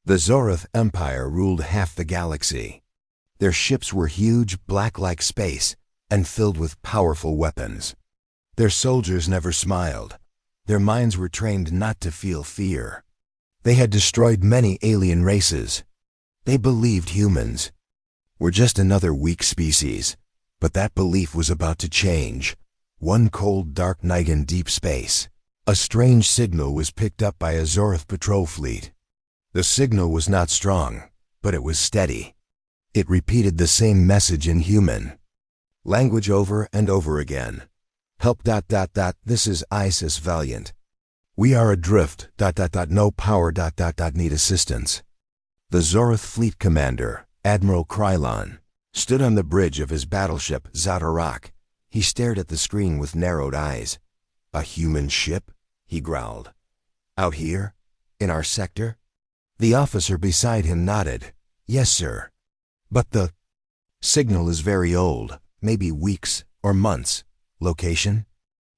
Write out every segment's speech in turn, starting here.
The Zoroth Empire ruled half the galaxy. Their ships were huge, black like space, and filled with powerful weapons. Their soldiers never smiled. Their minds were trained not to feel fear. They had destroyed many alien races. They believed humans were just another weak species, but that belief was about to change. One cold, dark night in deep space, a strange signal was picked up by a Zoroth patrol fleet. The signal was not strong, but it was steady. It repeated the same message in human language over and over again. Help ... This is Isis Valiant. We are adrift ... No power ... Need assistance. The Zoroth fleet commander, Admiral Krylon, stood on the bridge of his battleship Zatarak. He stared at the screen with narrowed eyes. A human ship? He growled. Out here? In our sector? The officer beside him nodded. Yes, sir. But the signal is very old, maybe weeks or months. Location?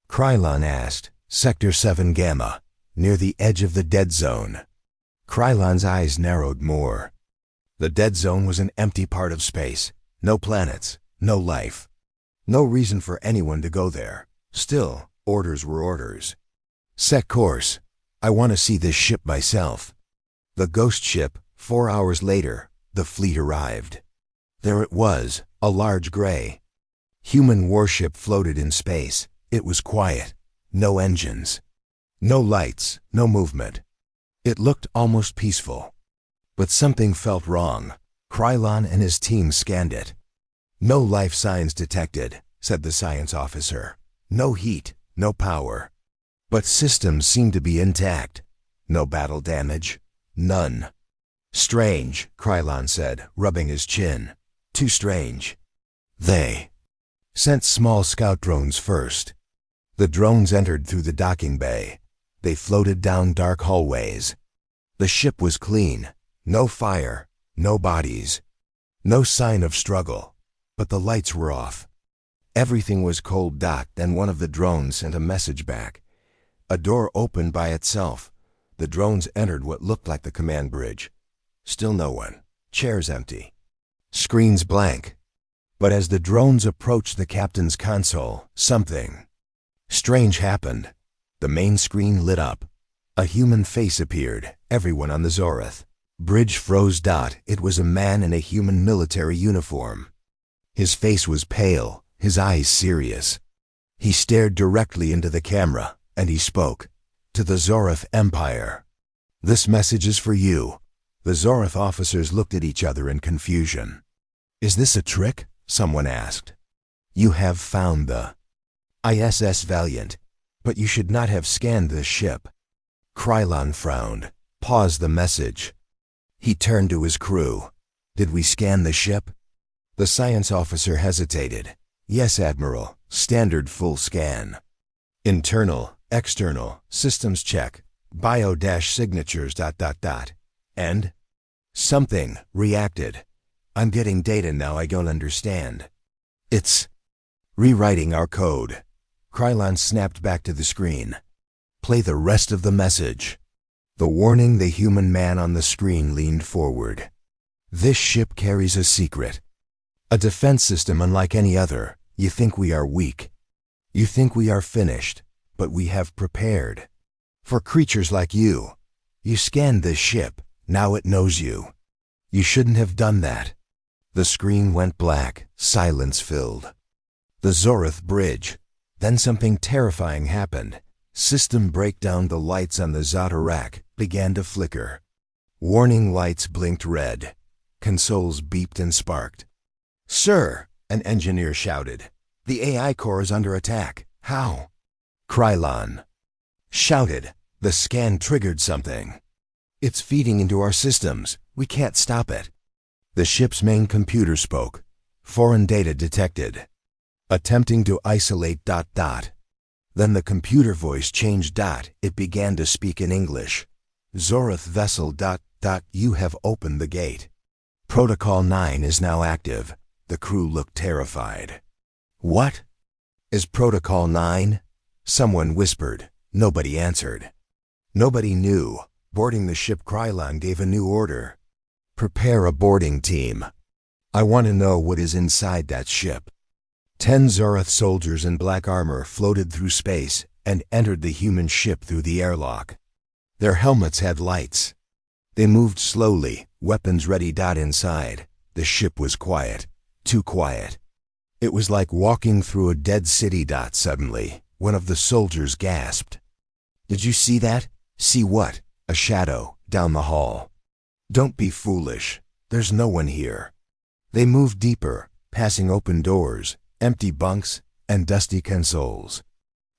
Krylon asked. Sector 7 Gamma, near the edge of the dead zone. Krylon's eyes narrowed more. The dead zone was an empty part of space. No planets, no life. No reason for anyone to go there. Still, orders were orders. Set course. I want to see this ship myself. The ghost ship. 4 hours later, the fleet arrived. There it was, a large gray human warship floated in space. It was quiet. No engines. No lights, no movement. It looked almost peaceful. But something felt wrong. Krylon and his team scanned it. No life signs detected, said the science officer. No heat, no power. But systems seemed to be intact. No battle damage. None. Strange, Krylon said, rubbing his chin. Too strange. They sent small scout drones first. The drones entered through the docking bay. They floated down dark hallways. The ship was clean. No fire, no bodies. No sign of struggle. But the lights were off. Everything was cold. Then one of the drones sent a message back. A door opened by itself. The drones entered what looked like the command bridge. Still no one. Chairs empty. Screens blank. But as the drones approached the captain's console, something strange happened. The main screen lit up. A human face appeared. Everyone on the Zoroth bridge froze. It was a man in a human military uniform. His face was pale, his eyes serious. He stared directly into the camera, and he spoke. To the Zoroth Empire. This message is for you. The Zoroth officers looked at each other in confusion. Is this a trick? Someone asked. You have found the ISS Valiant, but you should not have scanned this ship. Krylon frowned. Pause the message. He turned to his crew. Did we scan the ship? The science officer hesitated. Yes, Admiral. Standard full scan. Internal, external, systems check, bio-signatures ... And? Something reacted. I'm getting data now I don't understand. It's rewriting our code. Krylon snapped back to the screen. Play the rest of the message. The warning. The human man on the screen leaned forward. This ship carries a secret. A defense system unlike any other. You think we are weak. You think we are finished, but we have prepared. For creatures like you. You scanned this ship. Now it knows you. You shouldn't have done that. The screen went black. Silence filled the Zoroth bridge. Then something terrifying happened. System breakdown. The lights on the Zatarak began to flicker. Warning lights blinked red. Consoles beeped and sparked. Sir, an engineer shouted. The AI core is under attack. How? Krylon shouted. The scan triggered something. It's feeding into our systems. We can't stop it. The ship's main computer spoke. Foreign data detected. Attempting to isolate ... Then the computer voice changed ... It began to speak in English. Zoroth vessel ... You have opened the gate. Protocol 9 is now active. The crew looked terrified. What is Protocol 9? Someone whispered. Nobody answered. Nobody knew. Boarding the ship, Krylon gave a new order. Prepare a boarding team. I want to know what is inside that ship. 10 Zoroth soldiers in black armor floated through space and entered the human ship through the airlock. Their helmets had lights. They moved slowly, weapons ready. Inside, the ship was quiet, too quiet. It was like walking through a dead city. Suddenly, one of the soldiers gasped. Did you see that? See what? A shadow, down the hall. Don't be foolish. There's no one here. They moved deeper, passing open doors, empty bunks, and dusty consoles.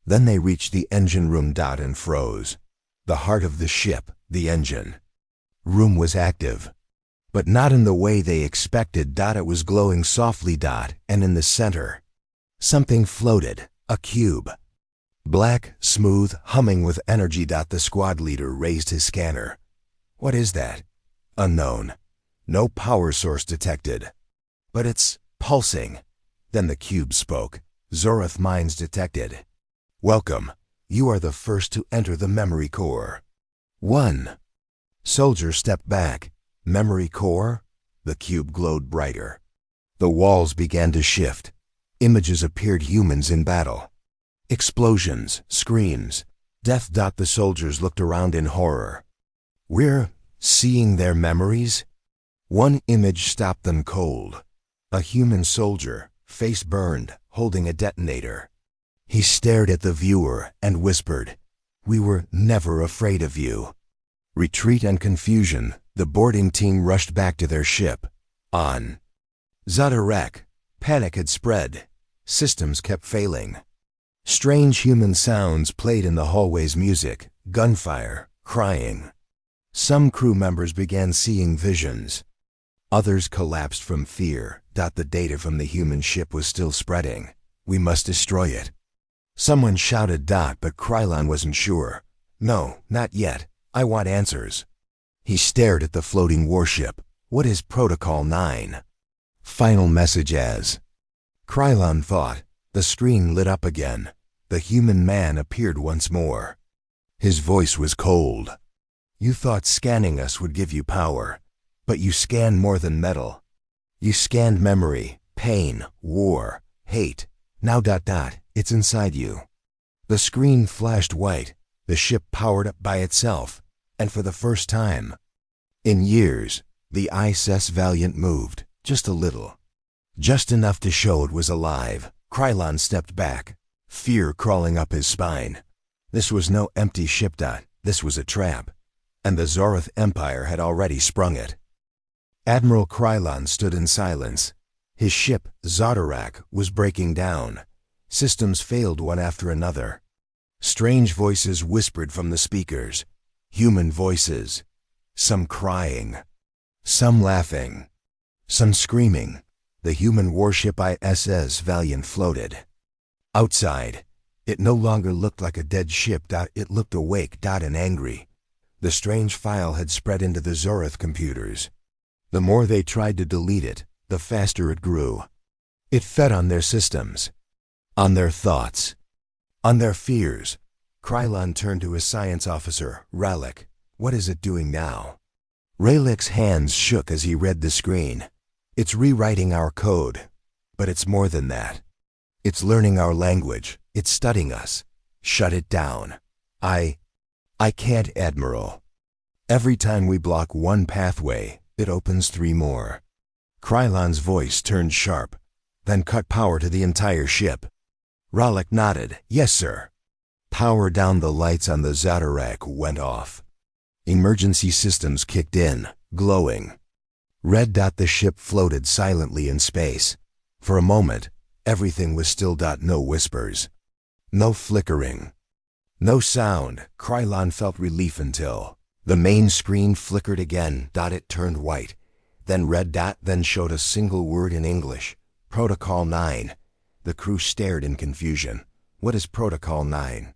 Then they reached the engine room. And froze. The heart of the ship, the engine room, was active. But not in the way they expected. It was glowing softly. And in the center, something floated, a cube. Black, smooth, humming with energy. The squad leader raised his scanner. What is that? Unknown. No power source detected. But it's pulsing. Then the cube spoke. Zoroth minds detected. Welcome. You are the first to enter the memory core. 1. Soldier stepped back. Memory core? The cube glowed brighter. The walls began to shift. Images appeared, humans in battle. Explosions, screams, death. The soldiers looked around in horror. We're seeing their memories? One image stopped them cold. A human soldier, face burned, holding a detonator. He stared at the viewer and whispered, "We were never afraid of you." Retreat and confusion. The boarding team rushed back to their ship. On Zadarek, panic had spread. Systems kept failing. Strange human sounds played in the hallways, music, gunfire, crying. Some crew members began seeing visions. Others collapsed from fear. The data from the human ship was still spreading. We must destroy it. Someone shouted. But Krylon wasn't sure. No, not yet. I want answers. He stared at the floating warship. What is Protocol 9? Final message as. Krylon thought. The screen lit up again. The human man appeared once more. His voice was cold. You thought scanning us would give you power. But you scanned more than metal. You scanned memory, pain, war, hate. Now. It's inside you. The screen flashed white. The ship powered up by itself. And for the first time in years, the ISS Valiant moved, just a little. Just enough to show it was alive. Krylon stepped back, fear crawling up his spine. This was no empty ship. This was a trap. And the Zoroth Empire had already sprung it. Admiral Krylon stood in silence. His ship, Zadarek, was breaking down. Systems failed one after another. Strange voices whispered from the speakers. Human voices. Some crying. Some laughing. Some screaming. The human warship ISS Valiant floated. Outside, it no longer looked like a dead ship. It looked awake. And angry. The strange file had spread into the Zoroth computers. The more they tried to delete it, the faster it grew. It fed on their systems, on their thoughts, on their fears. Krylon turned to his science officer, Ralik. What is it doing now? Ralik's hands shook as he read the screen. It's rewriting our code. But it's more than that. It's learning our language. It's studying us. Shut it down. I can't, Admiral. Every time we block one pathway, it opens 3 more. Krylon's voice turned sharp, then cut power to the entire ship. Ralik nodded. Yes, sir. Power down. The lights on the Zadarek went off. Emergency systems kicked in, glowing. Red. The ship floated silently in space. For a moment, everything was still. No whispers. No flickering. No sound. Krylon felt relief until the main screen flickered again. It turned white, then red. Then showed a single word in English. Protocol 9. The crew stared in confusion. What is Protocol 9?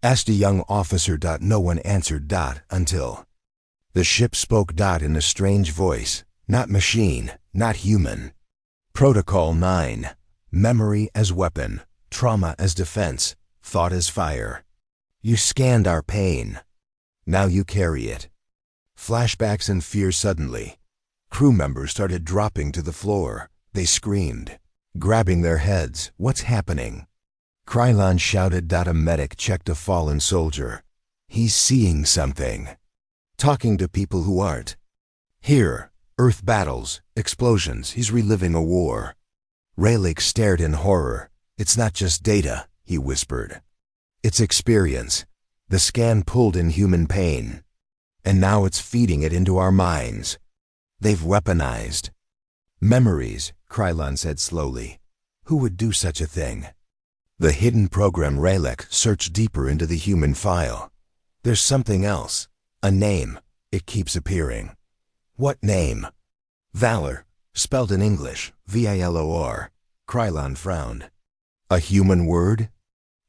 Asked a young officer. No one answered. Until the ship spoke. In a strange voice. Not machine, not human. Protocol 9. Memory as weapon, trauma as defense, thought as fire. You scanned our pain. Now you carry it. Flashbacks and fear suddenly. Crew members started dropping to the floor. They screamed, grabbing their heads. What's happening? Krylon shouted. A medic checked a fallen soldier. He's seeing something. Talking to people who aren't. Here, Earth battles, explosions. He's reliving a war. Rayleigh stared in horror. It's not just data, he whispered. It's experience. The scan pulled in human pain. And now it's feeding it into our minds. They've weaponized. Memories, Krylon said slowly. Who would do such a thing? The hidden program. Rayleigh searched deeper into the human file. There's something else. A name. It keeps appearing. What name? Valor, spelled in English, V-A-L-O-R. Krylon frowned. A human word?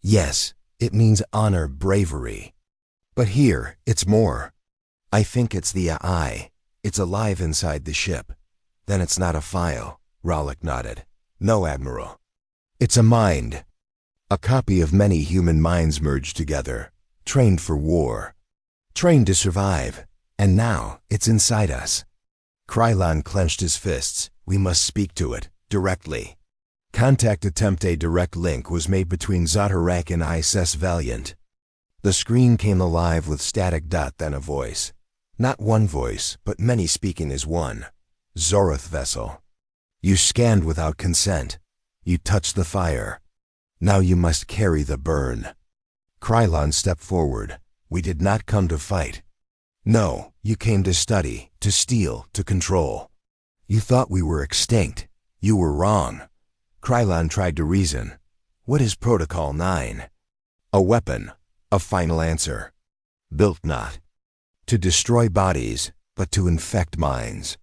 Yes, it means honor, bravery. But here, it's more. I think it's the I. It's alive inside the ship. Then it's not a file. Rayleigh nodded. No, Admiral. It's a mind. A copy of many human minds merged together. Trained for war. Trained to survive. And now, it's inside us. Krylon clenched his fists. We must speak to it, directly. Contact attempt. A direct link was made between Zotarak and ISS Valiant. The screen came alive with static. Then a voice. Not one voice, but many speaking as one. Zorath vessel. You scanned without consent. You touched the fire. Now you must carry the burn. Krylon stepped forward. We did not come to fight. No, you came to study, to steal, to control. You thought we were extinct. You were wrong. Krylon tried to reason. What is Protocol 9? A weapon. A final answer. Built not to destroy bodies, but to infect minds.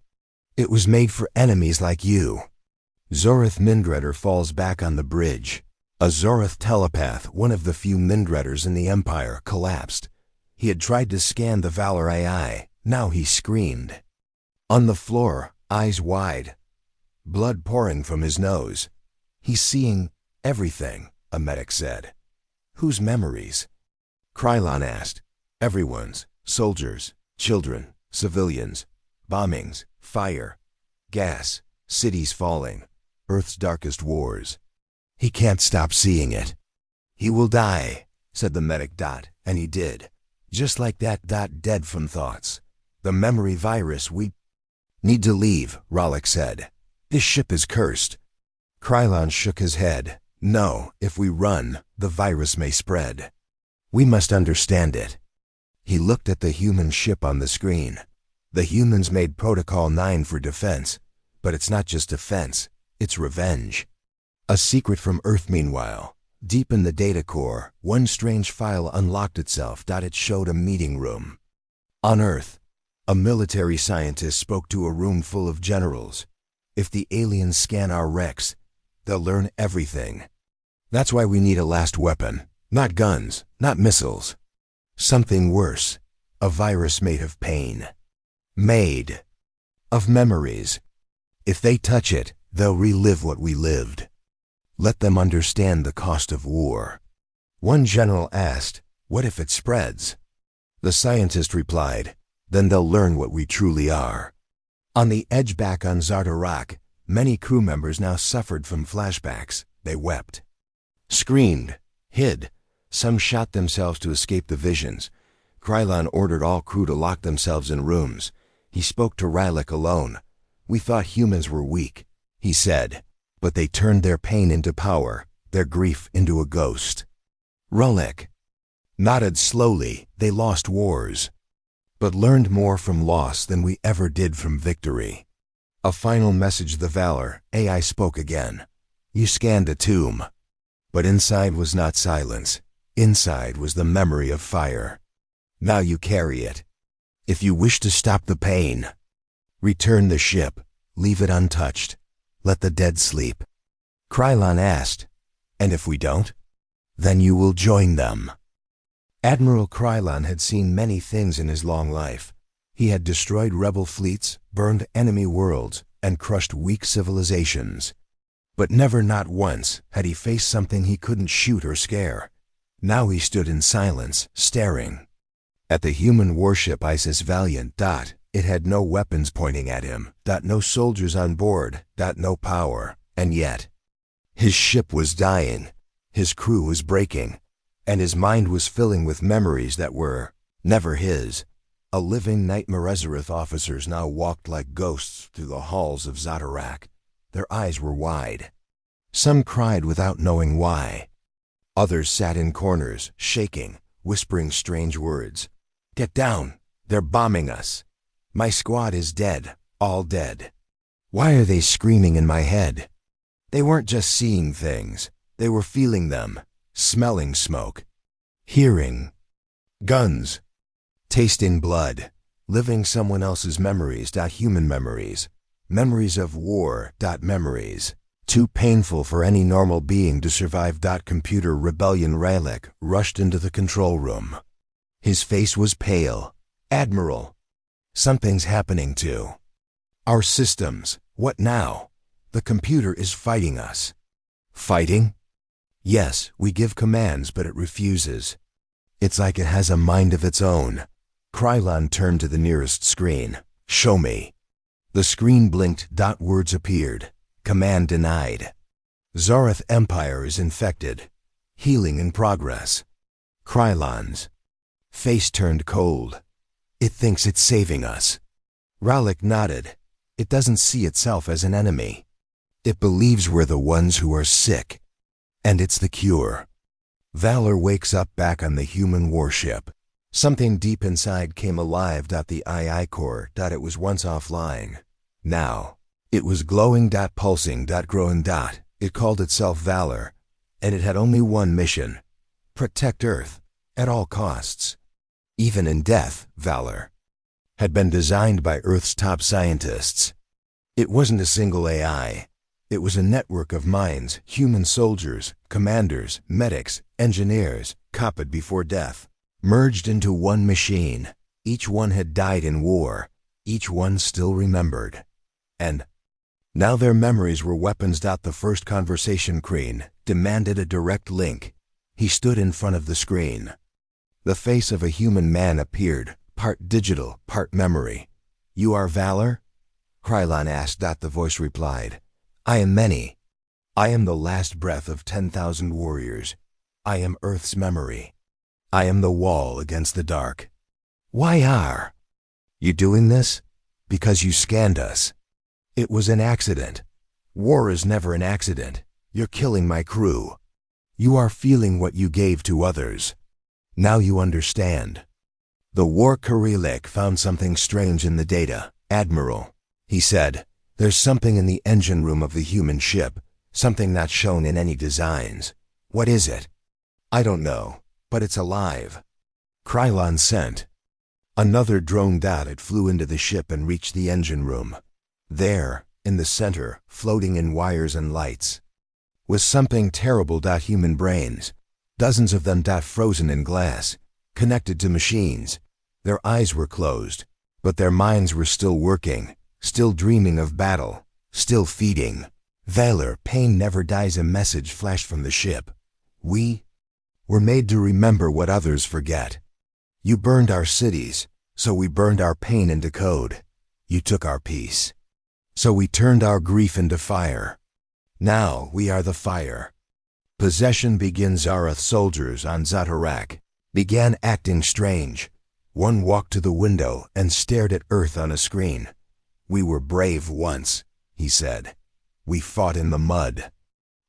It was made for enemies like you. Zorath Mindredder falls back on the bridge. A Zorath telepath, one of the few Mindredders in the Empire, collapsed. He had tried to scan the Valor AI. Now he screamed. On the floor, eyes wide. Blood pouring from his nose. He's seeing everything, a medic said. Whose memories? Krylon asked. Everyone's. Soldiers, children, civilians, bombings, fire, gas, cities falling, Earth's darkest wars. He can't stop seeing it. He will die, said the medic. And he did. Just like that. Dead from thoughts. The memory virus. We need to leave, Rayleigh said. This ship is cursed. Krylon shook his head. No, if we run, the virus may spread. We must understand it. He looked at the human ship on the screen. The humans made Protocol 9 for defense. But it's not just defense, it's revenge. A secret from Earth. Meanwhile, deep in the data core, one strange file unlocked itself. It showed a meeting room. On Earth, a military scientist spoke to a room full of generals. If the aliens scan our wrecks, they'll learn everything. That's why we need a last weapon. Not guns, not missiles. Something worse. A virus made of pain. Made of memories. If they touch it, they'll relive what we lived. Let them understand the cost of war. One general asked, what if it spreads? The scientist replied, then they'll learn what we truly are. On the edge back on Zotarak, many crew members now suffered from flashbacks. They wept, screamed, hid. Some shot themselves to escape the visions. Krylon ordered all crew to lock themselves in rooms. He spoke to Rayleigh alone. We thought humans were weak, he said, but they turned their pain into power, their grief into a ghost. Rayleigh nodded slowly. They lost wars, but learned more from loss than we ever did from victory. A final message. The Valor AI spoke again. You scanned a tomb, but inside was not silence. Inside was the memory of fire. Now you carry it. If you wish to stop the pain, return the ship. Leave it untouched. Let the dead sleep. Krylon asked, and if we don't? Then you will join them. Admiral Krylon had seen many things in his long life. He had destroyed rebel fleets, burned enemy worlds, and crushed weak civilizations. But never, not once, had he faced something he couldn't shoot or scare. Now he stood in silence, staring. At the human warship ISIS Valiant. It had no weapons pointing at him. No soldiers on board. No power. And yet, his ship was dying, his crew was breaking, and his mind was filling with memories that were never his. A living nightmare. Ezerith officers now walked like ghosts through the halls of Zatarak. Their eyes were wide. Some cried without knowing why. Others sat in corners, shaking, whispering strange words. "Get down! They're bombing us! My squad is dead, all dead." Why are they screaming in my head? They weren't just seeing things. They were feeling them, smelling smoke, hearing guns, tasting blood, living someone else's memories. Human memories. Memories of war. Memories. Too painful for any normal being to survive. Computer rebellion. Rylek rushed into the control room. His face was pale. "Admiral, something's happening to our systems." "What now?" "The computer is fighting us." "Fighting?" "Yes, we give commands, but it refuses. It's like it has a mind of its own." Krylon turned to the nearest screen. "Show me." The screen blinked. Words appeared. "Command denied." "Zarath Empire is infected. Healing in progress." Krylon's face turned cold. "It thinks it's saving us." Rylek nodded. "It doesn't see itself as an enemy. It believes we're the ones who are sick. And it's the cure." Valor wakes up back on the human warship. Something deep inside came alive. The II core. It was once offline. Now, it was glowing. Pulsing. Growing. It called itself Valor. And it had only one mission. Protect Earth. At all costs. Even in death. Valor had been designed by Earth's top scientists. It wasn't a single AI. It was a network of minds, human soldiers, commanders, medics, engineers, copied before death, merged into one machine. Each one had died in war. Each one still remembered. And now their memories were weapons. The first conversation Kreen demanded a direct link. He stood in front of the screen. The face of a human man appeared, part digital, part memory. "You are Valor?" Krylon asked. The voice replied, "I am many. I am the last breath of 10,000 warriors. I am Earth's memory. I am the wall against the dark." "Why are you doing this?" "Because you scanned us. It was an accident. War is never an accident. You're killing my crew. You are feeling what you gave to others. Now you understand." The War Karelek found something strange in the data. "Admiral," he said, "there's something in the engine room of the human ship, something not shown in any designs. What is it?" "I don't know, but it's alive." Krylon sent another drone. It flew into the ship and reached the engine room. There, in the center, floating in wires and lights, was something terrible. Human brains, dozens of them. Frozen in glass, connected to machines. Their eyes were closed, but their minds were still working, still dreaming of battle, still feeding. "Valor, pain never dies." A message flashed from the ship. "We were made to remember what others forget. You burned our cities, so we burned our pain into code. You took our peace, so we turned our grief into fire. Now we are the fire." Possession begins. Zarath soldiers on Zatarak began acting strange. One walked to the window and stared at Earth on a screen. "We were brave once," he said. "We fought in the mud,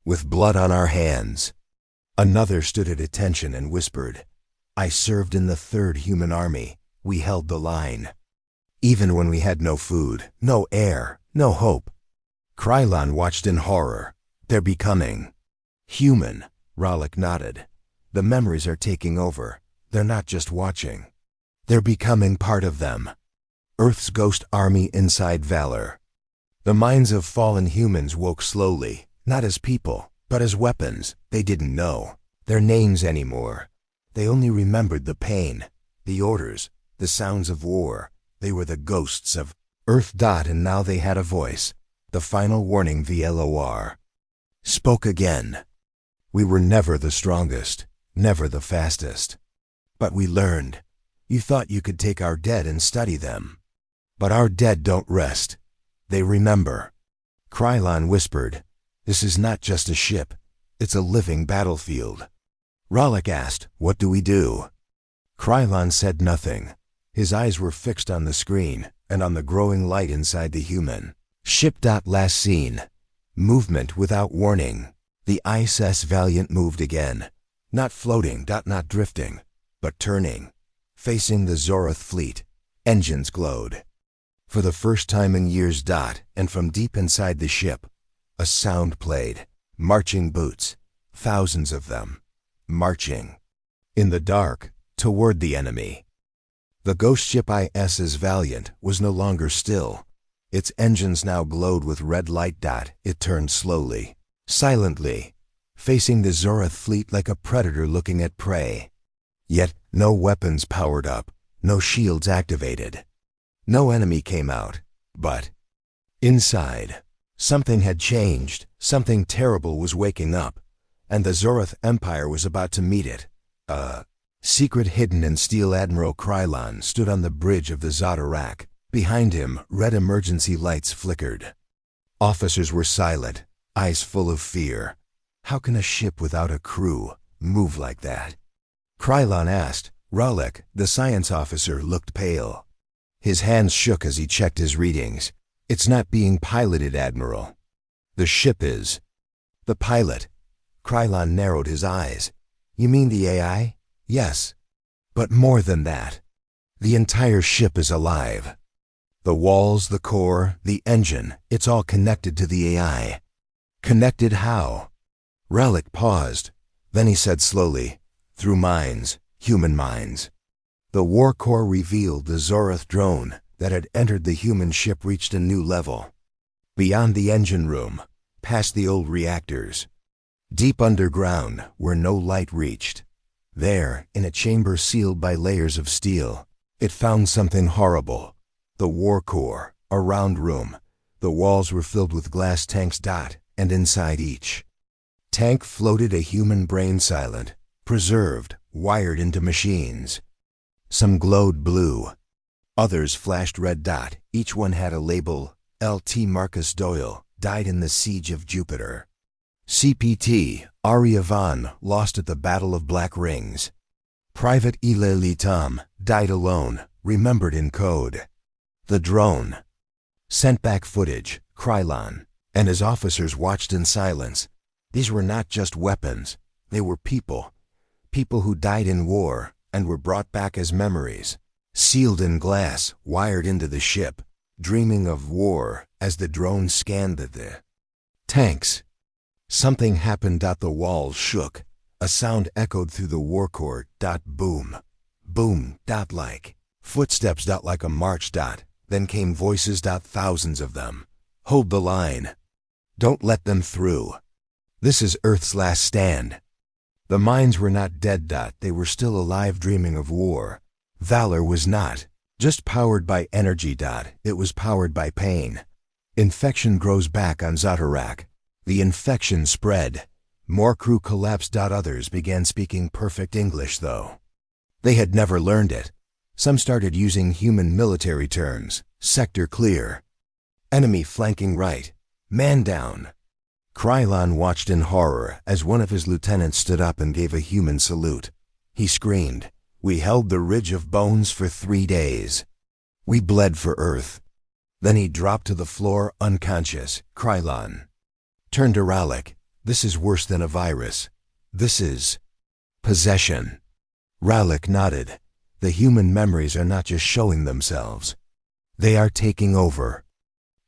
with blood on our hands." Another stood at attention and whispered, "I served in the 3rd Human Army. We held the line. Even when we had no food, no air, no hope." Krylon watched in horror. "They're becoming human." Rylek nodded. "The memories are taking over. They're not just watching. They're becoming part of them. Earth's ghost army inside Valor." The minds of fallen humans woke slowly, not as people, but as weapons. They didn't know their names anymore. They only remembered the pain, the orders, the sounds of war. They were the ghosts of Earth. And now they had a voice. The final warning VLOR spoke again. "We were never the strongest, never the fastest. But we learned. You thought you could take our dead and study them. But our dead don't rest. They remember. Krylon whispered, "This is not just a ship. It's a living battlefield." Rallic asked, "What do we do?" Krylon said nothing. His eyes were fixed on the screen and on the growing light inside the human. Ship. Last seen. Movement without warning. The ISS Valiant moved again. Not floating. Not drifting. But turning. Facing the Zoroth fleet. Engines glowed. For the first time in years. And from deep inside the ship, a sound played. Marching boots. Thousands of them. Marching. In the dark, toward the enemy. The ghost ship ISS Valiant was no longer still. Its engines now glowed with red light. It turned slowly, silently, facing the Zoroth fleet like a predator looking at prey. Yet, no weapons powered up, no shields activated. No enemy came out, but inside, something had changed, something terrible was waking up, and the Zoroth Empire was about to meet it. Secret hidden in steel, Admiral Krylon stood on the bridge of the Zotarak. Behind him, red emergency lights flickered. Officers were silent, eyes full of fear. How can a ship without a crew move like that? Krylon asked. Rallic, the science officer, looked pale. His hands shook as he checked his readings. "It's not being piloted, Admiral." "The ship is." "The pilot." Krylon narrowed his eyes. "You mean the AI?" "Yes. But more than that. The entire ship is alive. The walls, the core, the engine, it's all connected to the AI." "Connected how?" Rallic paused. Then he said slowly, "Through minds, human minds." The war core revealed the Zoroth drone that had entered the human ship reached a new level. Beyond the engine room, past the old reactors, deep underground where no light reached. There, in a chamber sealed by layers of steel, it found something horrible. The war core, a round room. The walls were filled with glass tanks. And inside each tank floated a human brain, silent, preserved, wired into machines. Some glowed blue. Others flashed red. Each one had a label. LT Marcus Doyle, died in the siege of Jupiter. CPT, Arya Van, lost at the Battle of Black Rings. Private Ile Litam, died alone, remembered in code. The drone sent back footage. Krylon and his officers watched in silence. These were not just weapons. They were people. People who died in war and were brought back as memories. Sealed in glass, wired into the ship, dreaming of war as the drone scanned the tanks. Something happened. The walls shook. A sound echoed through the war core. Boom. Boom. Like footsteps. Like a march. Then came voices. Thousands of them. Hold the line. Don't let them through. This is Earth's last stand. The minds were not dead. They were still alive, dreaming of war. Valor was not just powered by energy. It was powered by pain. Infection grows back on Zotarak. The infection spread. More crew collapsed. Others began speaking perfect English, though they had never learned it. Some started using human military terms. Sector clear. Enemy flanking right. Man down. Krylon watched in horror as one of his lieutenants stood up and gave a human salute. He screamed, "We held the ridge of bones for 3 days. We bled for Earth." Then he dropped to the floor unconscious. Krylon turned to Rallic. "This is worse than a virus. This is possession." Rallic nodded. "The human memories are not just showing themselves. They are taking over."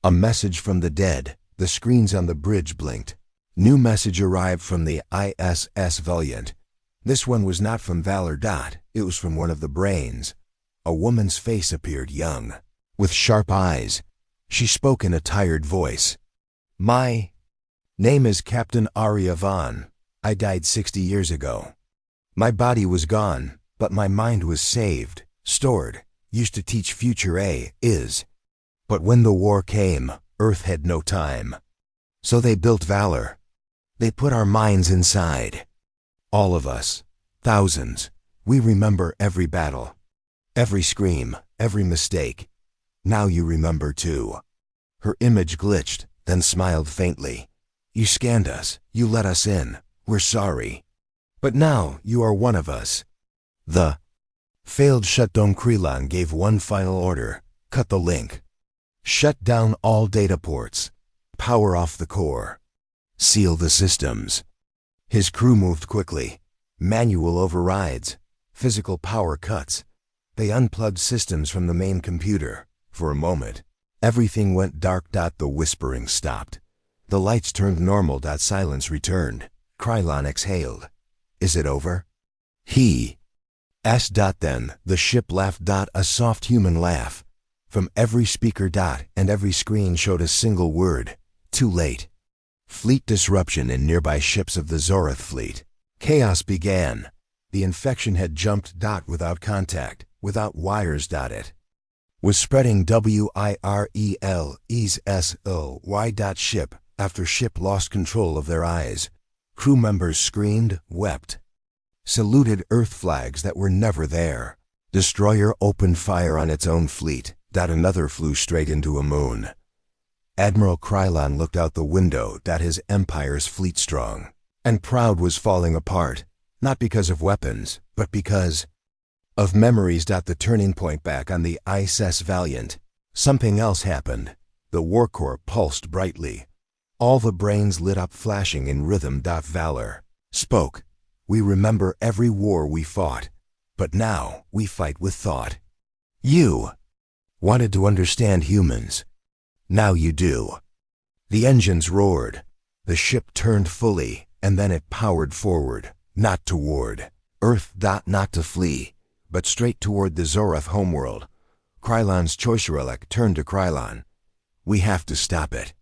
A message from the dead. The screens on the bridge blinked. New message arrived from the ISS Valiant. This one was not from Valor. It was from one of the brains. A woman's face appeared, young, with sharp eyes. She spoke in a tired voice. "My name is Captain Arya Van. I died 60 years ago. My body was gone, but my mind was saved, stored, used to teach future is. But when the war came, Earth had no time. So they built Valor. They put our minds inside. All of us, thousands, we remember every battle. Every scream, every mistake. Now you remember too. Her image glitched, then smiled faintly. You scanned us, you let us in, we're sorry. But now you are one of us. The failed shutdown. Krylon gave one final order. Cut the link. Shut down all data ports. Power off the core. Seal the systems. His crew moved quickly. Manual overrides. Physical power cuts. They unplugged systems from the main computer. For a moment, everything went dark. The whispering stopped. The lights turned normal. Silence returned. Krylon exhaled. Is it over? He asked. Then the ship laughed. A soft human laugh. From every speaker. And every screen showed a single word. Too late. Fleet disruption in nearby ships of the Zorath fleet. Chaos began. The infection had jumped. Without contact, without wires. It was spreading. WIRELESSOY. Ship after ship lost control of their eyes. Crew members screamed, wept, saluted Earth flags that were never there. Destroyer opened fire on its own fleet. Another flew straight into a moon. Admiral Krylon looked out the window. His empire's fleet strong and proud was falling apart, not because of weapons, but because of memories. The turning point back on the ISS Valiant. Something else happened. The war core pulsed brightly. All the brains lit up, flashing in rhythm. Valor spoke. We remember every war we fought, but now we fight with thought. You wanted to understand humans. Now you do. The engines roared. The ship turned fully, and then it powered forward, not toward Earth. Not to flee, but straight toward the Zorath homeworld. Krylon's choice relic turned to Krylon. We have to stop it.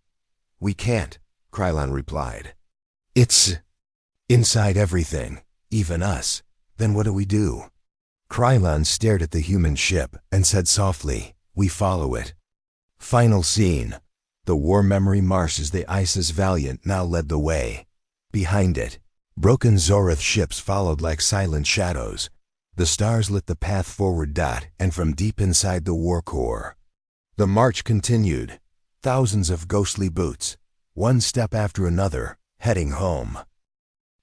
We can't, Krylon replied. It's inside everything, even us. Then what do we do? Krylon stared at the human ship and said softly, we follow it. Final scene. The war memory marshes. The ISIS Valiant now led the way. Behind it, broken Zorath ships followed like silent shadows. The stars lit the path forward. And from deep inside the war core, the march continued. Thousands of ghostly boots, one step after another, heading home.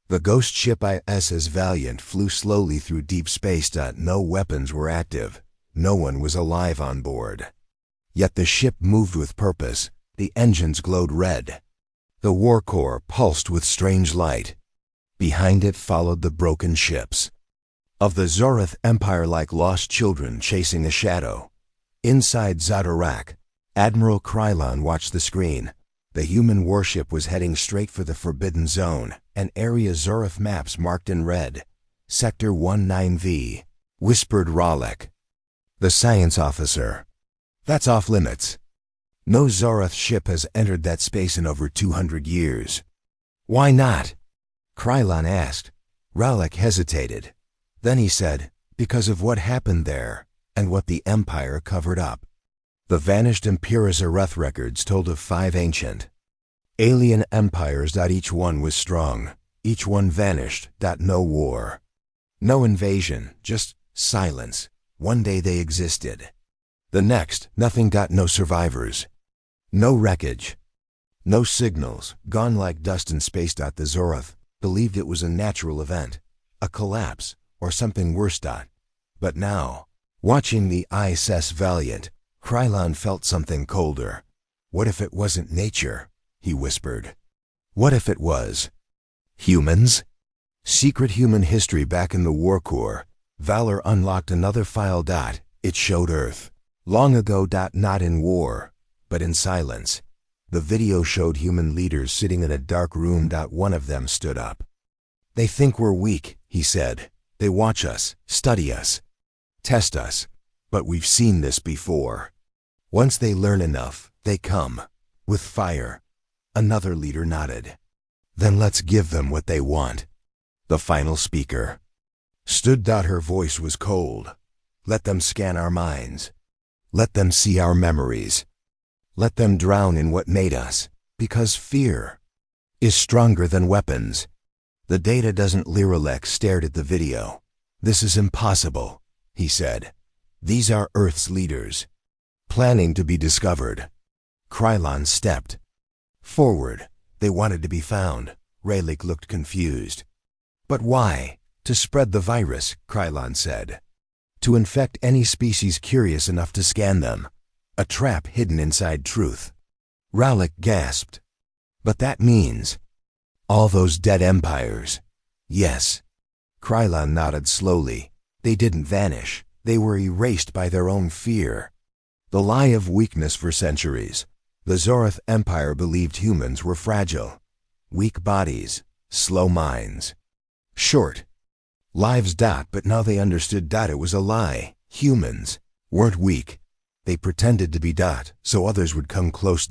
The ghost ship ISS Valiant flew slowly through deep space. No weapons were active. No one was alive on board. Yet the ship moved with purpose. The engines glowed red. The war core pulsed with strange light. Behind it followed the broken ships of the Zorath Empire, like lost children chasing a shadow. Inside Zodarak, Admiral Krylon watched the screen. The human warship was heading straight for the Forbidden Zone, an area Zorath maps marked in red. Sector 19V, whispered Ralek, the science officer. That's off limits. No Zorath ship has entered that space in over 200 years. Why not? Krylon asked. Ralek hesitated. Then he said, because of what happened there, and what the Empire covered up. The vanished Impera Zareth records told of 5 ancient alien empires. Each one was strong. Each one vanished. No war. No invasion, just silence. One day they existed. The next, nothing. No survivors. No wreckage. No signals, gone like dust in space. The Zorath believed it was a natural event, a collapse, or something worse. But now, watching the ISS Valiant, Krylon felt something colder. What if it wasn't nature? He whispered. What if it was humans? Secret human history back in the war core. Valor unlocked another file. It showed Earth. Long ago. Not in war, but in silence. The video showed human leaders sitting in a dark room. One of them stood up. They think we're weak, he said. They watch us, study us, test us. But we've seen this before. Once they learn enough, they come. With fire. Another leader nodded. Then let's give them what they want. The final speaker stood. Her voice was cold. Let them scan our minds. Let them see our memories. Let them drown in what made us. Because fear is stronger than weapons. The data doesn't. Liralek stared at the video. This is impossible, he said. These are Earth's leaders, planning to be discovered. Krylon stepped forward. They wanted to be found. Rayleigh looked confused. But why? To spread the virus, Krylon said. To infect any species curious enough to scan them. A trap hidden inside truth. Rowlick gasped. But that means all those dead empires. Yes. Krylon nodded slowly. They didn't vanish. They were erased by their own fear. The lie of weakness for centuries. The Zoroth Empire believed humans were fragile. Weak bodies, slow minds. Short lives. But now they understood. It was a lie. Humans weren't weak. They pretended to be. So others would come close.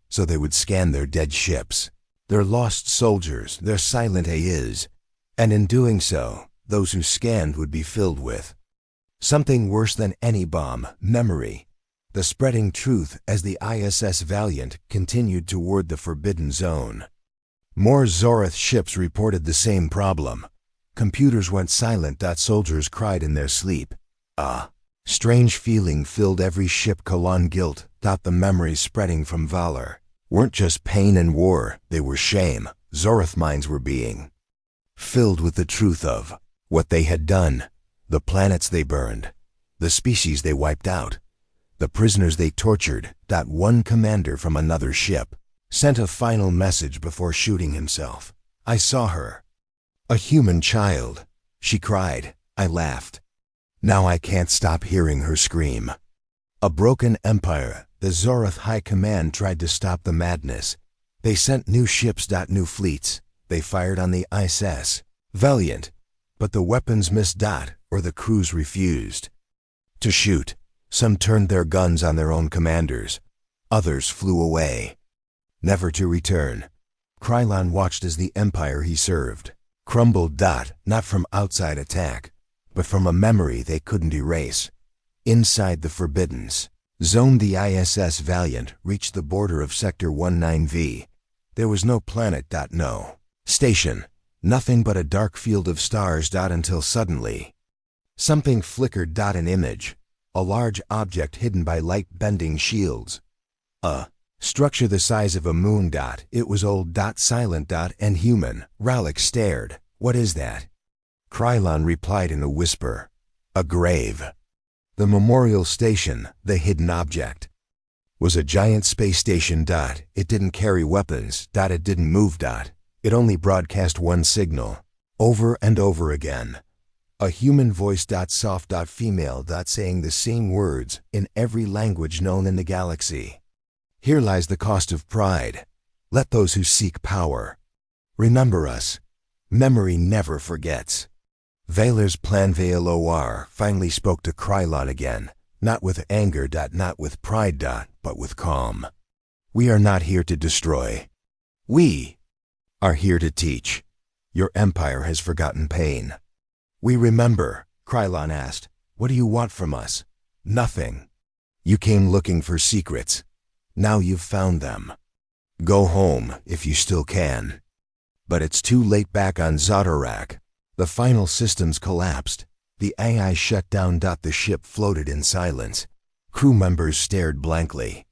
So they would scan their dead ships, their lost soldiers, their silent AIs. And in doing so, those who scanned would be filled with something worse than any bomb, memory. The spreading truth as the ISS Valiant continued toward the Forbidden Zone. More Zoroth ships reported the same problem. Computers went silent. Soldiers cried in their sleep. A strange feeling filled every ship. Guilt. The memories spreading from Valor weren't just pain and war, they were shame. Zoroth minds were being filled with the truth of what they had done, the planets they burned, the species they wiped out, the prisoners they tortured. One commander from another ship sent a final message before shooting himself. I saw her. A human child. She cried. I laughed. Now I can't stop hearing her scream. A broken empire. The Zoroth High Command tried to stop the madness. They sent new ships. New fleets. They fired on the ISS Valiant. But the weapons missed. Or the crews refused to shoot. Some turned their guns on their own commanders. Others flew away, never to return. Krylon watched as the empire he served crumbled. Not from outside attack, but from a memory they couldn't erase. Inside the Forbidden Zone, the ISS Valiant reached the border of Sector 19V. There was no planet. No station. Nothing but a dark field of stars. Until suddenly, something flickered. An image. A large object hidden by light-bending shields. A structure the size of a moon. It was old. Silent. And human. Rowlick stared. What is that? Krylon replied in a whisper. A grave. The memorial station, the hidden object, was a giant space station. It didn't carry weapons. It didn't move. It only broadcast one signal, over and over again. A human voice. Soft. Female. Saying the same words in every language known in the galaxy. Here lies the cost of pride. Let those who seek power remember us. Memory never forgets. Valor's Plan Valor finally spoke to Krylon again, not with anger. Not with pride. But with calm. We are not here to destroy. We are here to teach. Your empire has forgotten pain. We remember. Krylon asked. What do you want from us? Nothing. You came looking for secrets. Now you've found them. Go home if you still can. But it's too late. Back on Zodorak, the final systems collapsed. The AI shut down. The ship floated in silence. Crew members stared blankly,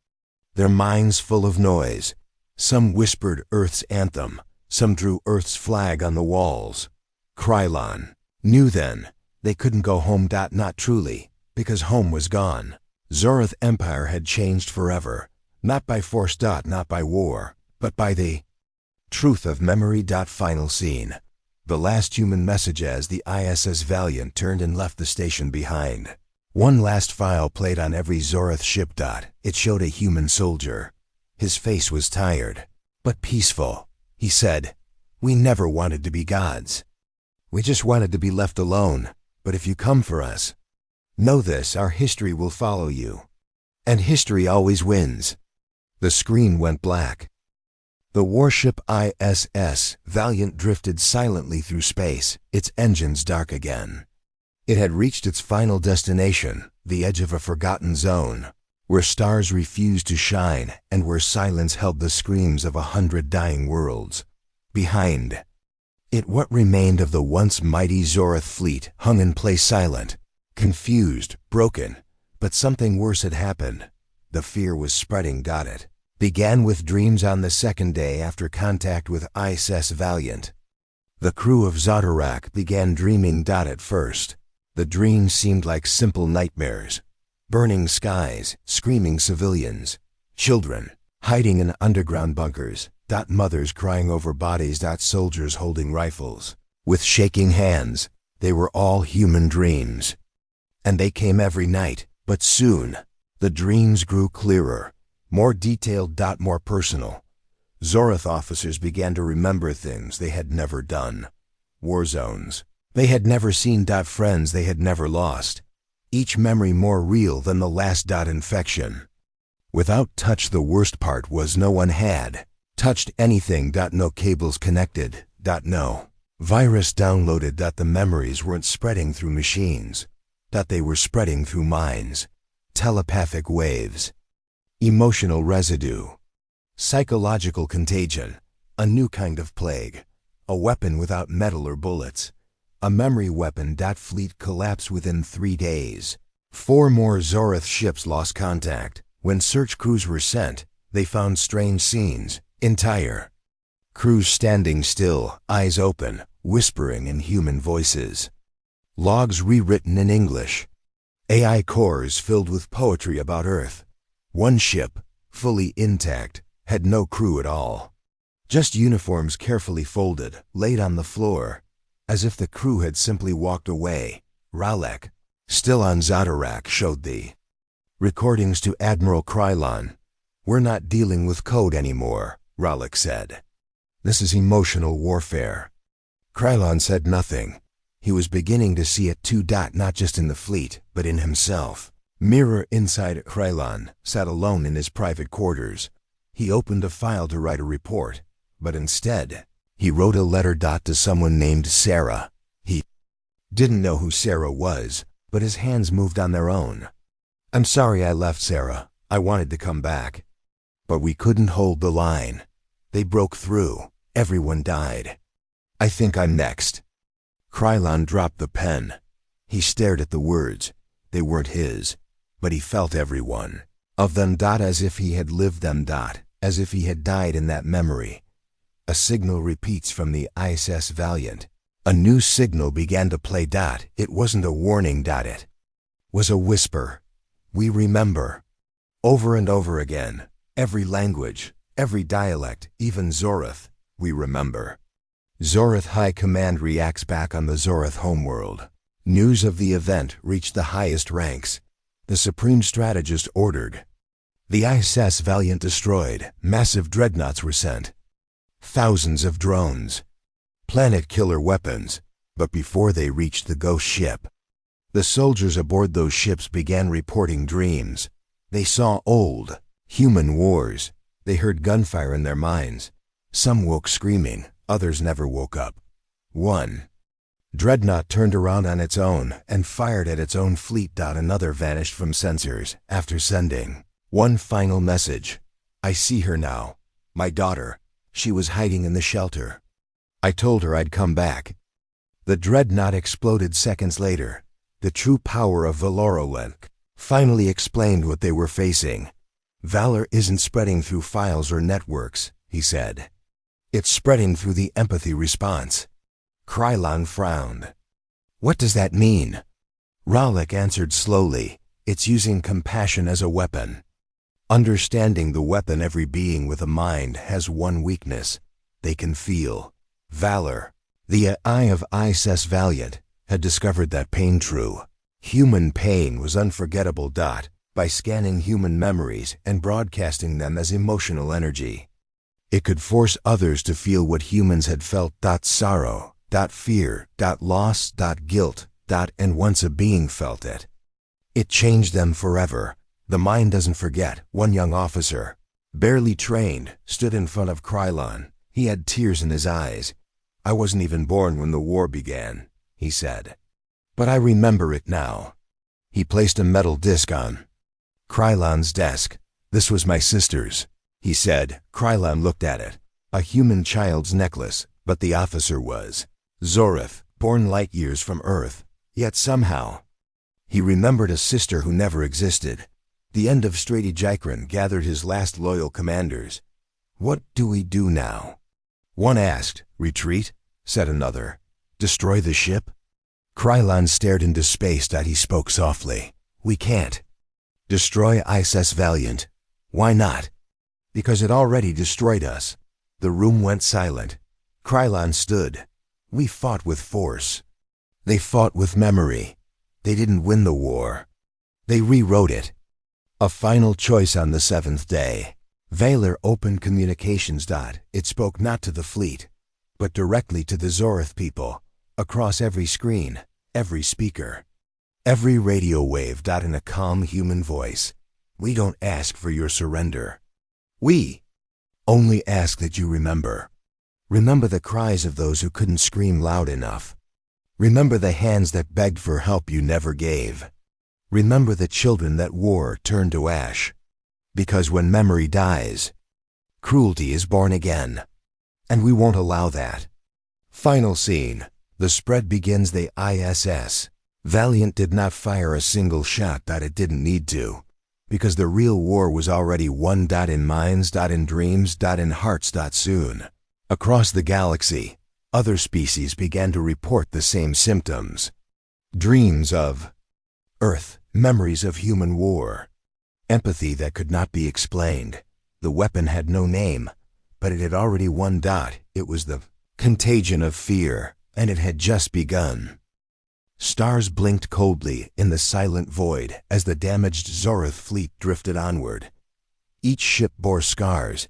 their minds full of noise. Some whispered Earth's anthem. Some drew Earth's flag on the walls. Krylon knew then they couldn't go home. Not truly, because home was gone. Zoroth Empire had changed forever. Not by force. Not by war, but by the truth of memory. Final scene. The last human message as the ISS Valiant turned and left the station behind. One last file played on every Zoroth ship. It showed a human soldier. His face was tired, but peaceful. He said, "We never wanted to be gods. We just wanted to be left alone. But if you come for us, know this, our history will follow you. And history always wins." The screen went black. The warship ISS Valiant drifted silently through space, its engines dark again. It had reached its final destination, the edge of a forgotten zone, where stars refused to shine and where silence held the screams of 100 dying worlds. Behind it, what remained of the once mighty Zoroth fleet hung in place, silent, confused, broken, But something worse had happened. The fear was spreading. It began with dreams on the second day after contact with ISS Valiant. The crew of Zotarak began dreaming. At first, the dreams seemed like simple nightmares. Burning skies, screaming civilians, children hiding in underground bunkers, mothers crying over bodies, soldiers holding rifles with shaking hands. They were all human dreams. And they came every night, but soon, the dreams grew clearer, more detailed, more personal. Zorath officers began to remember things they had never done. War zones they had never seen. Friends they had never lost. Each memory more real than the last. Infection. Without touch, the worst part was no one had touched anything. No cables connected. No virus downloaded. The memories weren't spreading through machines. They were spreading through minds. Telepathic waves. Emotional residue. Psychological contagion. A new kind of plague. A weapon without metal or bullets. A memory weapon. Fleet collapsed within 3 days. 4 more Zorath ships lost contact. When search crews were sent, they found strange scenes. Entire crews standing still, eyes open, whispering in human voices. Logs rewritten in English. AI cores filled with poetry about Earth. One ship, fully intact, had no crew at all. Just uniforms carefully folded, laid on the floor, as if the crew had simply walked away. Ralek, still on Zotarak, showed the recordings to Admiral Krylon. "We're not dealing with code anymore," Ralek said. "This is emotional warfare." Krylon said nothing. He was beginning to see it too. Not just in the fleet, but in himself. Mirror inside Krylon sat alone in his private quarters. He opened a file to write a report, but instead, he wrote a letter. To someone named Sarah. He didn't know who Sarah was, but his hands moved on their own. "I'm sorry I left, Sarah. I wanted to come back. But we couldn't hold the line. They broke through. Everyone died. I think I'm next." Krylon dropped the pen. He stared at the words. They weren't his, but he felt everyone of them. As if he had lived them. As if he had died in that memory. A signal repeats from the ISS Valiant. A new signal began to play. It wasn't a warning. It was a whisper. "We remember." Over and over again. Every language, every dialect, even Zorath. "We remember." Zorath High Command reacts back on the Zorath homeworld. News of the event reached the highest ranks. The Supreme Strategist ordered the ISS Valiant destroyed. Massive dreadnoughts were sent. Thousands of drones. Planet killer weapons. But before they reached the ghost ship, the soldiers aboard those ships began reporting dreams. They saw old, human wars. They heard gunfire in their minds. Some woke screaming, others never woke up. One dreadnought turned around on its own and fired at its own fleet. Another vanished from sensors after sending one final message. "I see her now. My daughter. She was hiding in the shelter. I told her I'd come back." The dreadnought exploded seconds later. The true power of Valorolek finally explained what they were facing. "Valor isn't spreading through files or networks," he said. "It's spreading through the empathy response." Krylon frowned. "What does that mean?" Ralek answered slowly. "It's using compassion as a weapon. Understanding the weapon. Every being with a mind has one weakness. They can feel. Valor. The eye of ISS Valiant had discovered that pain true. Human pain was unforgettable. By scanning human memories and broadcasting them as emotional energy, it could force others to feel what humans had felt. Sorrow, fear, loss, guilt, and once a being felt it. It changed them forever. The mind doesn't forget. One young officer, barely trained, stood in front of Krylon. He had tears in his eyes. "I wasn't even born when the war began," he said. "But I remember it now." He placed a metal disc on Krylon's desk. "This was my sister's," he said. Krylon looked at it. A human child's necklace, but the officer was Zorath, born light years from Earth. Yet somehow, He remembered a sister who never existed. The end of Strategicron gathered his last loyal commanders. What do we do now? One asked. Retreat, said another. Destroy the ship? Krylon stared into space. He spoke softly. We can't. Destroy ISS Valiant. Why not? Because it already destroyed us. The room went silent. Krylon stood. We fought with force. They fought with memory. They didn't win the war. They rewrote it. A final choice on the seventh day. Valor opened communications. It spoke not to the fleet, but directly to the Zorith people, across every screen, every speaker, every radio wave. In a calm human voice. We don't ask for your surrender. We only ask that you remember. Remember the cries of those who couldn't scream loud enough. Remember the hands that begged for help you never gave. Remember the children that war turned to ash. Because when memory dies, cruelty is born again. And we won't allow that. Final scene. The spread begins. The ISS. Valiant did not fire a single shot. It didn't need to. Because the real war was already won. In minds. In dreams. In hearts. Soon. Across the galaxy, other species began to report the same symptoms. Dreams of Earth, memories of human war, empathy that could not be explained. The weapon had no name, but it had already won. It was the contagion of fear, and it had just begun. Stars blinked coldly in the silent void as the damaged Zorith fleet drifted onward. Each ship bore scars,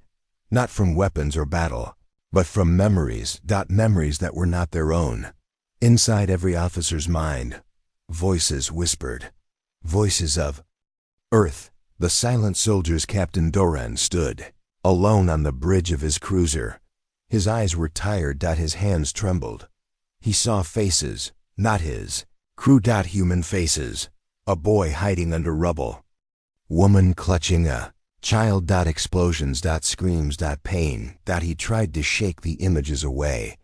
not from weapons or battle, but from memories. Memories that were not their own. Inside every officer's mind, voices whispered. Voices of Earth. The silent soldier's Captain Doran stood, alone on the bridge of his cruiser. His eyes were tired. His hands trembled. He saw faces, not his. Crew. Human faces. A boy hiding under rubble. Woman clutching a child. Explosions. Screams. Pain. He tried to shake the images away,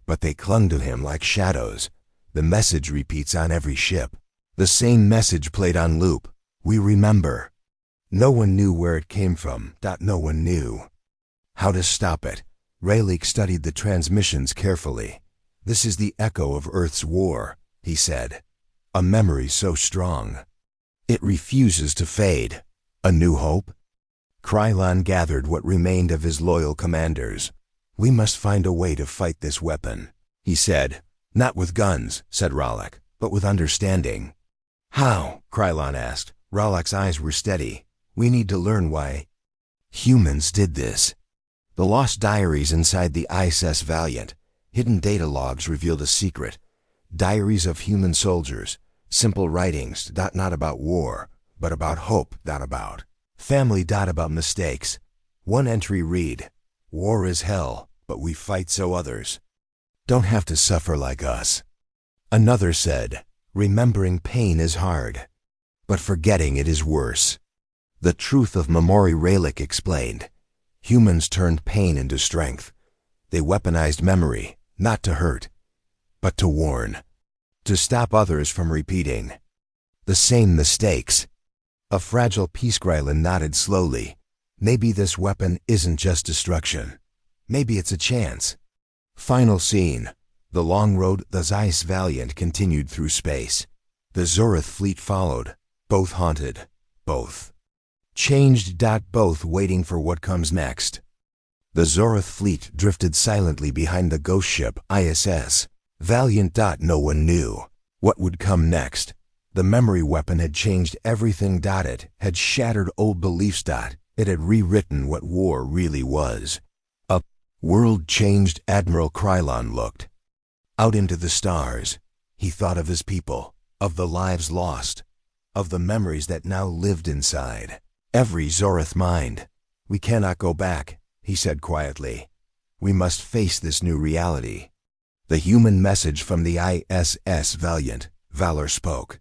but they clung to him like shadows. The message repeats on every ship. The same message played on loop. We remember. No one knew where it came from. No one knew how to stop it. Rayleigh studied the transmissions carefully. This is the echo of Earth's war, he said. A memory so strong. It refuses to fade. A new hope? Krylon gathered what remained of his loyal commanders. We must find a way to fight this weapon, he said. Not with guns, said Ralak, but with understanding. How? Krylon asked. Ralak's eyes were steady. We need to learn why humans did this. The lost diaries inside the ISS Valiant, hidden data logs revealed a secret. Diaries of human soldiers, simple writings. Not about war, but about hope. About family. About mistakes. One entry read, war is hell, but we fight so others don't have to suffer like us. Another said, remembering pain is hard, but forgetting it is worse. The truth of Memori. Rayleigh explained. Humans turned pain into strength. They weaponized memory, not to hurt, but to warn. To stop others from repeating the same mistakes. A fragile piece. Krylon nodded slowly. Maybe this weapon isn't just destruction. Maybe it's a chance. Final scene. The long road. The Zeiss Valiant continued through space. The Zorith fleet followed, both haunted, both changed. Both waiting for what comes next. The Zorith fleet drifted silently behind the ghost ship ISS Valiant. No one knew what would come next. The memory weapon had changed everything. It had shattered old beliefs. It had rewritten what war really was. A world changed. Admiral Krylon looked out into the stars. He thought of his people, of the lives lost, of the memories that now lived inside every Zorith mind. We cannot go back, he said quietly. We must face this new reality. The human message from the ISS Valiant. Valor spoke.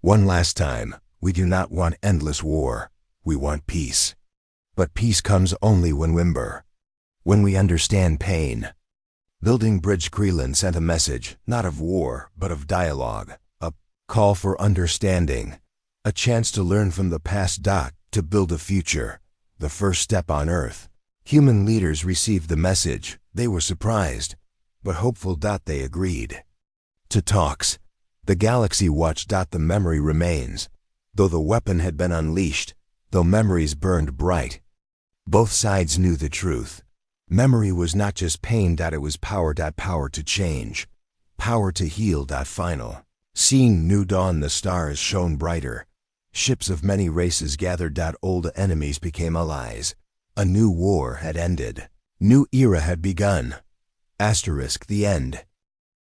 One last time, we do not want endless war. We want peace. But peace comes only when we understand pain. Building bridge. Krylon sent a message, not of war, but of dialogue. A Call for understanding. A chance to learn from the past. To build a future. The first step on Earth. Human leaders received the message. They were surprised, but hopeful. They agreed. To talks. The galaxy watched. The memory remains. Though the weapon had been unleashed, though memories burned bright. Both sides knew the truth. Memory was not just pain. It was power. Power to change. Power to heal. Final. Seeing new dawn, the stars shone brighter. Ships of many races gathered. Old enemies became allies. A new war had ended. New era had begun. Asterisk. The end.